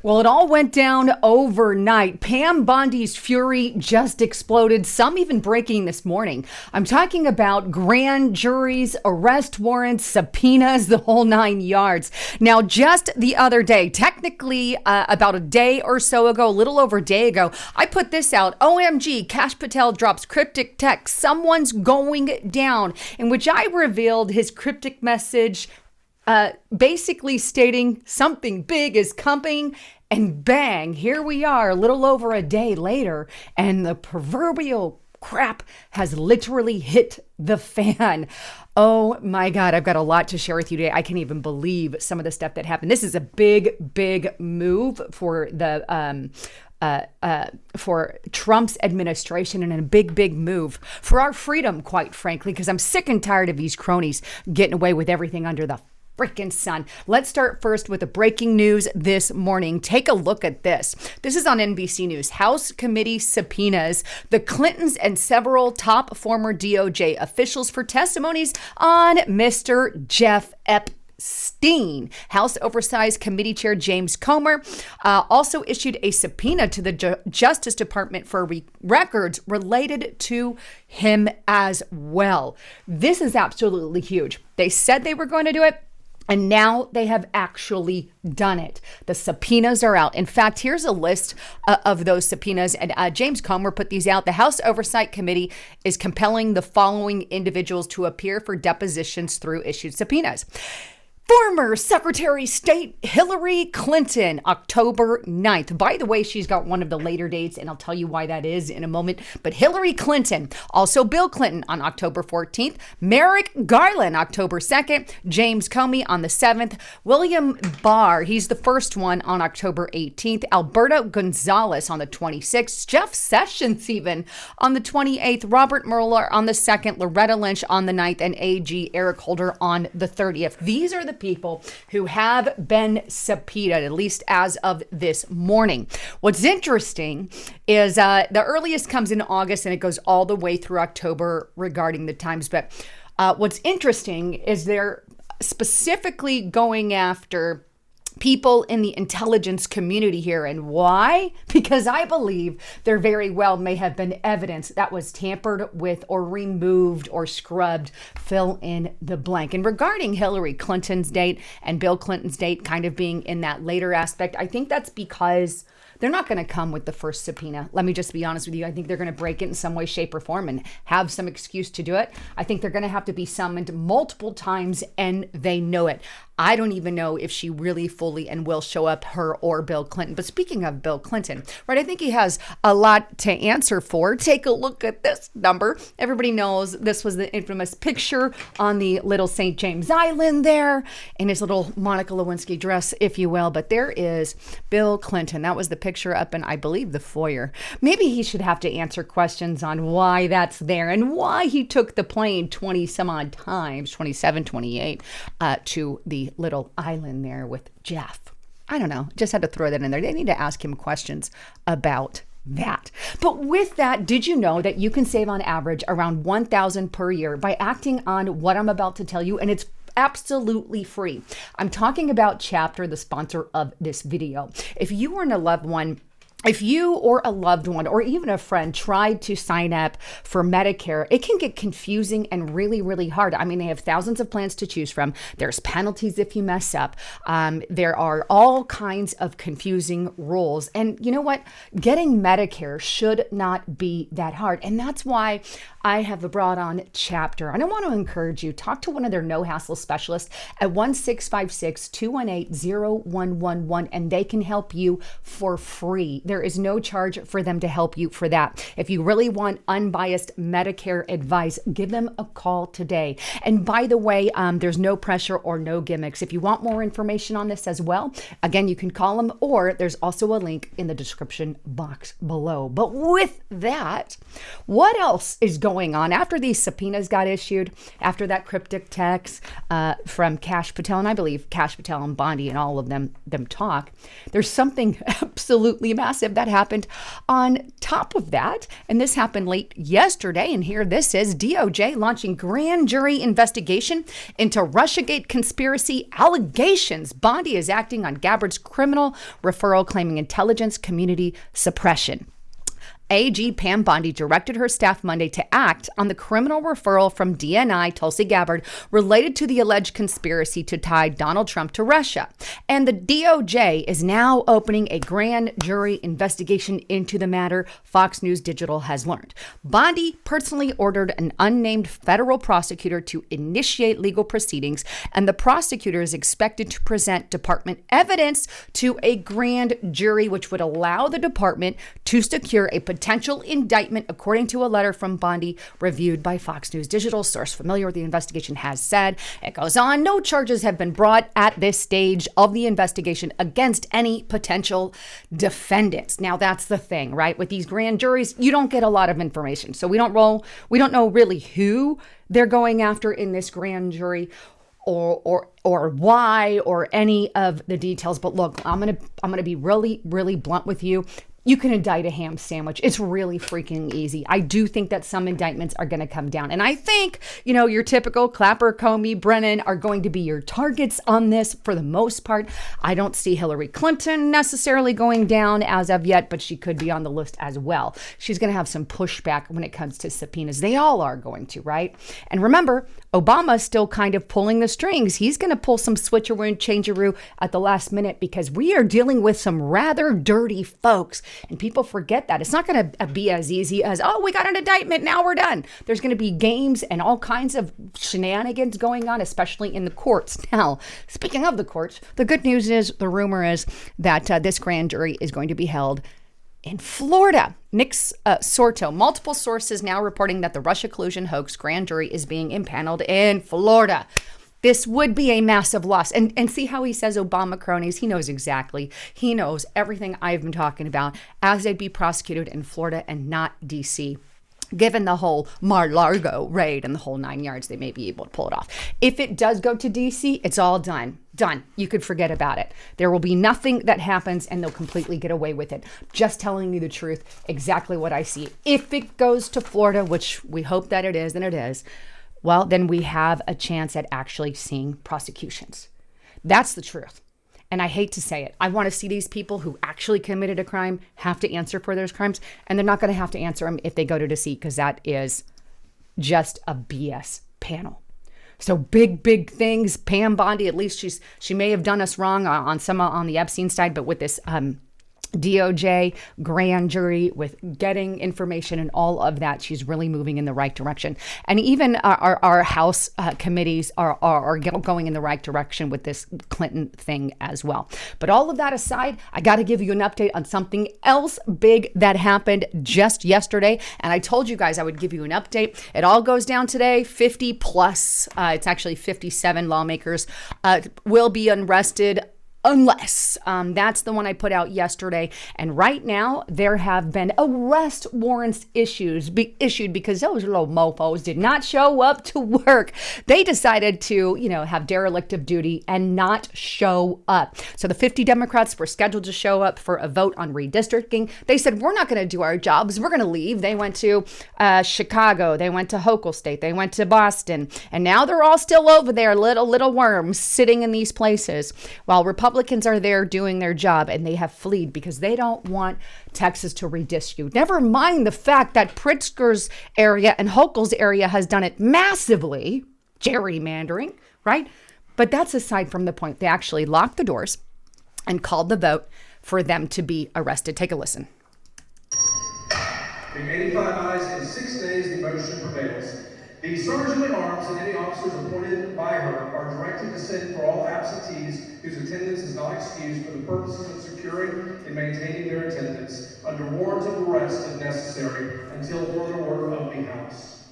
Well, it all went down overnight. Pam Bondi's fury just exploded, some even breaking this morning. I'm talking about grand juries, arrest warrants, subpoenas, the whole 9 yards. Now, just the other day, technically about a day or so ago, a little over a day ago, I put this out. OMG, Kash Patel drops cryptic text. Someone's going down, in which I revealed his cryptic message basically stating something big is coming, and bang, here we are a little over a day later, and the proverbial crap has literally hit the fan. Oh my God, I've got a lot to share with you today. I can't even believe some of the stuff that happened. This is a big move for the for Trump's administration, and a big move for our freedom, quite frankly, because I'm sick and tired of these cronies getting away with everything under the freaking sun. Let's start first with the breaking news this morning. Take a look at this. This is on NBC News. House committee subpoenas the Clintons and several top former DOJ officials for testimonies on Mr. Jeff Epstein. House Oversight Committee Chair James Comer also issued a subpoena to the Justice Department for records related to him as well. This is absolutely huge. They said they were going to do it, and now they have actually done it. The subpoenas are out. In fact, here's a list of those subpoenas. And James Comer put these out. The House Oversight Committee is compelling the following individuals to appear for depositions through issued subpoenas. Former Secretary of State Hillary Clinton, October 9th. By the way, she's got one of the later dates, and I'll tell you why that is in a moment. But Hillary Clinton, also Bill Clinton on October 14th, Merrick Garland, October 2nd, James Comey on the 7th, William Barr, he's the first one on October 18th, Alberto Gonzalez on the 26th, Jeff Sessions even on the 28th, Robert Mueller on the 2nd, Loretta Lynch on the 9th, and AG Eric Holder on the 30th. These are the people who have been subpoenaed, at least as of this morning. What's interesting is the earliest comes in August and it goes all the way through October regarding the times. But what's interesting is they're specifically going after people in the intelligence community here. And why? Because I believe there very well may have been evidence that was tampered with or removed or scrubbed, fill in the blank. And regarding Hillary Clinton's date and Bill Clinton's date kind of being in that later aspect, I think that's because they're not going to come with the first subpoena. Let me just be honest with you. I think they're going to break it in some way, shape, or form and have some excuse to do it. I think they're going to have to be summoned multiple times, and they know it. I don't even know if she really fully and will show up, her or Bill Clinton. But speaking of Bill Clinton, right, I think he has a lot to answer for. Take a look at this number. Everybody knows this was the infamous picture on the little St. James Island there in his little Monica Lewinsky dress, if you will. But there is Bill Clinton. That was the picture up in, I believe, the foyer. Maybe he should have to answer questions on why that's there and why he took the plane 20 some odd times, 27, 28, to the little island there with Jeff. I don't know. Just had to throw that in there. They need to ask him questions about that. But with that, did you know that you can save on average around $1,000 per year by acting on what I'm about to tell you? And it's absolutely free. I'm talking about Chapter, the sponsor of this video. If you or a loved one or even a friend tried to sign up for Medicare, it can get confusing and really hard. I mean, they have thousands of plans to choose from. There's penalties if you mess up. There are all kinds of confusing rules. And you know what? Getting Medicare should not be that hard. And that's why I have brought on Chapter. And I want to encourage you, talk to one of their no-hassle specialists at 1-656-218-0111, and they can help you for free. There is no charge for them to help you for that. If you really want unbiased Medicare advice, give them a call today. And by the way, there's no pressure or no gimmicks. If you want more information on this as well, again, you can call them, or there's also a link in the description box below. But with that, what else is going on after these subpoenas got issued, after that cryptic text from Kash Patel, and I believe Kash Patel and Bondi and all of them talk? There's something absolutely massive massive that happened on top of that. And this happened late yesterday. And here this is DOJ launching grand jury investigation into Russiagate conspiracy allegations. Bondi is acting on Gabbard's criminal referral claiming intelligence community suppression. AG Pam Bondi directed her staff Monday to act on the criminal referral from DNI Tulsi Gabbard related to the alleged conspiracy to tie Donald Trump to Russia. And the DOJ is now opening a grand jury investigation into the matter, Fox News Digital has learned. Bondi personally ordered an unnamed federal prosecutor to initiate legal proceedings, and the prosecutor is expected to present department evidence to a grand jury, which would allow the department to secure a potential indictment, according to a letter from Bondi reviewed by Fox News Digital. Source familiar with the investigation has said. It goes on, no charges have been brought at this stage of the investigation against any potential defendants. Now, that's the thing, right? With these grand juries, you don't get a lot of information. So we don't know really who they're going after in this grand jury, or why, or any of the details. But look, I'm gonna be really blunt with you. You can indict a ham sandwich. It's really freaking easy. I do think that some indictments are going to come down. And I think, your typical Clapper, Comey, Brennan are going to be your targets on this for the most part. I don't see Hillary Clinton necessarily going down as of yet, but she could be on the list as well. She's going to have some pushback when it comes to subpoenas. They all are going to, right? And remember, Obama's still kind of pulling the strings. He's going to pull some switcheroo and changeroo at the last minute because we are dealing with some rather dirty folks. And people forget that. It's not going to be as easy as, oh, we got an indictment, now we're done. There's going to be games and all kinds of shenanigans going on, especially in the courts. Now, speaking of the courts, the good news is, the rumor is that this grand jury is going to be held in Florida. Nick Sorto, multiple sources now reporting that the Russia collusion hoax grand jury is being impaneled in Florida. This would be a massive loss. And see how he says Obama cronies? He knows exactly. He knows everything I've been talking about as they'd be prosecuted in Florida and not D.C. Given the whole Mar-a-Lago raid and the whole 9 yards, they may be able to pull it off. If it does go to D.C., it's all done. Done. You could forget about it. There will be nothing that happens and they'll completely get away with it. Just telling you the truth, exactly what I see. If it goes to Florida, which we hope that it is, and it is, well, then we have a chance at actually seeing prosecutions. That's the truth. And I hate to say it. I want to see these people who actually committed a crime have to answer for those crimes. And they're not going to have to answer them if they go to DC, because that is just a BS panel. So big things. Pam Bondi, at least she may have done us wrong on the Epstein side, but with this DOJ grand jury, with getting information and all of that, she's really moving in the right direction. And even our House committees are going in the right direction with this Clinton thing as well. But all of that aside, I got to give you an update on something else big that happened just yesterday. And I told you guys I would give you an update. It all goes down today. 50 plus, it's actually 57 lawmakers will be arrested, unless that's the one I put out yesterday. And right now, there have been arrest warrants issued because those little mofos did not show up to work. They decided to, have derelict of duty and not show up. So the 50 Democrats were scheduled to show up for a vote on redistricting. They said, we're not going to do our jobs. We're going to leave. They went to Chicago. They went to Hochul State. They went to Boston. And now they're all still over there, little worms sitting in these places, while Republicans are there doing their job, and they have fled because they don't want Texas to redistribute. Never mind the fact that Pritzker's area and Hochul's area has done it massively, gerrymandering, right? But that's aside from the point. They actually locked the doors and called the vote for them to be arrested. Take a listen. Being 85 ayes in 6 days, the motion prevails. The Sergeant at Arms and any officers appointed by her are directed to send for all absentees whose attendance is not excused for the purposes of securing and maintaining their attendance under warrant of arrest if necessary until further order of the House.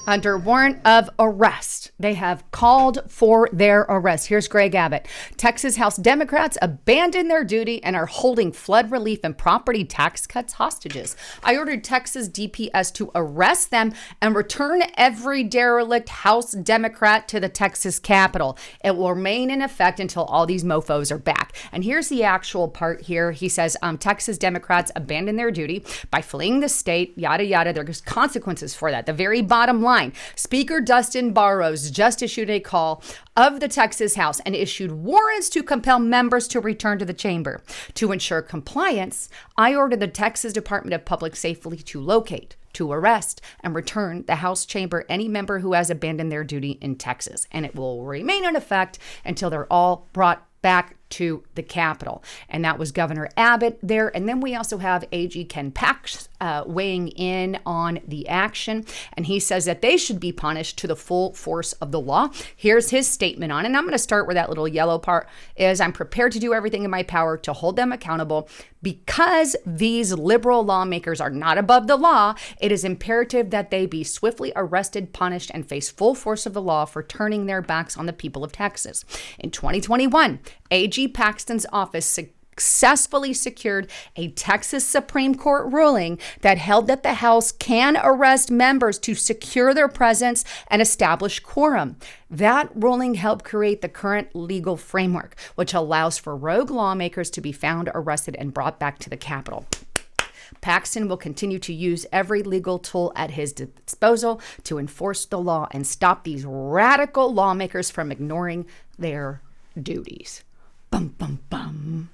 Under warrant of arrest, they have called for their arrest. Here's Greg Abbott. Texas House Democrats abandon their duty and are holding flood relief and property tax cuts hostages. I ordered Texas DPS to arrest them and return every derelict House Democrat to the Texas Capitol. It will remain in effect until all these mofos are back. And here's the actual part here. He says Texas Democrats abandon their duty by fleeing the state, yada, yada. There's consequences for that. The very bottom line. Speaker Dustin Barros just issued a call of the Texas House and issued warrants to compel members to return to the chamber. To ensure compliance, I ordered the Texas Department of Public Safety to locate, to arrest, and return the House chamber any member who has abandoned their duty in Texas. And it will remain in effect until they're all brought back to the Capitol. And that was Governor Abbott there. And then we also have AG Ken Pax weighing in on the action. And he says that they should be punished to the full force of the law. Here's his statement on it. And I'm going to start where that little yellow part is. I'm prepared to do everything in my power to hold them accountable. Because these liberal lawmakers are not above the law, it is imperative that they be swiftly arrested, punished, and face full force of the law for turning their backs on the people of Texas. In 2021, AG Paxton's office successfully secured a Texas Supreme Court ruling that held that the House can arrest members to secure their presence and establish quorum. That ruling helped create the current legal framework, which allows for rogue lawmakers to be found, arrested, and brought back to the Capitol. Paxton will continue to use every legal tool at his disposal to enforce the law and stop these radical lawmakers from ignoring their duties. Bum, bum, bum.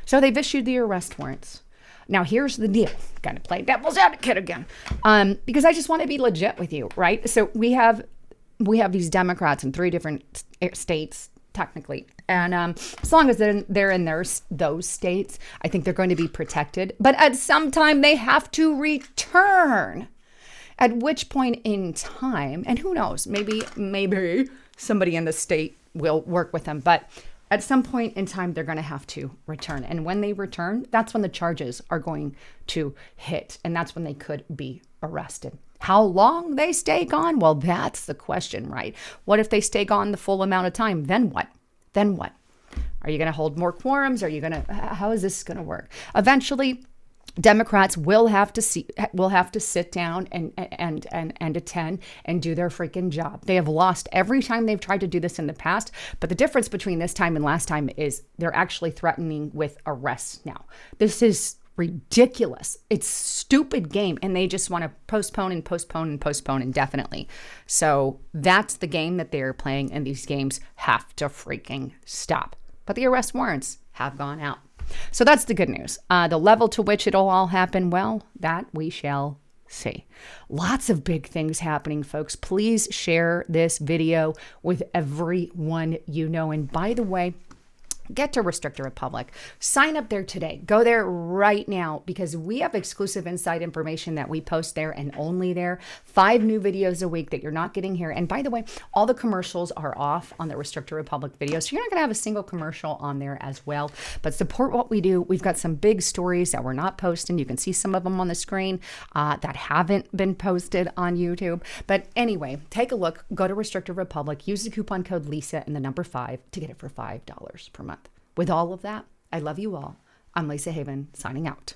So they've issued the arrest warrants. Now, here's the deal. Got to play devil's advocate again, because I just want to be legit with you, right? So we have these Democrats in 3 different states, technically. And as long as they're in those states, I think they're going to be protected. But at some time, they have to return. At which point in time, and who knows, maybe somebody in the state will work with them. But at some point in time, they're going to have to return. And when they return, that's when the charges are going to hit. And that's when they could be arrested. How long they stay gone? Well, that's the question, right? What if they stay gone the full amount of time? Then what? Then what? Are you going to hold more quorums? How is this going to work? Eventually, Democrats will have to sit down and attend and do their freaking job. They have lost every time they've tried to do this in the past, but the difference between this time and last time is they're actually threatening with arrests now. This is ridiculous. It's stupid game, and they just want to postpone indefinitely. So that's the game that they're playing, and these games have to freaking stop. But the arrest warrants have gone out. So that's the good news. The level to which it'll all happen, well, that we shall see. Lots of big things happening, folks. Please share this video with everyone you know. And by the way, get to Restrictor Republic. Sign up there today. Go there right now because we have exclusive inside information that we post there and only there. 5 new videos a week that you're not getting here. And by the way, all the commercials are off on the Restrictor Republic video. So you're not going to have a single commercial on there as well. But support what we do. We've got some big stories that we're not posting. You can see some of them on the screen that haven't been posted on YouTube. But anyway, take a look. Go to Restrictor Republic. Use the coupon code Lisa and the number 5 to get it for $5 per month. With all of that, I love you all. I'm Lisa Haven, signing out.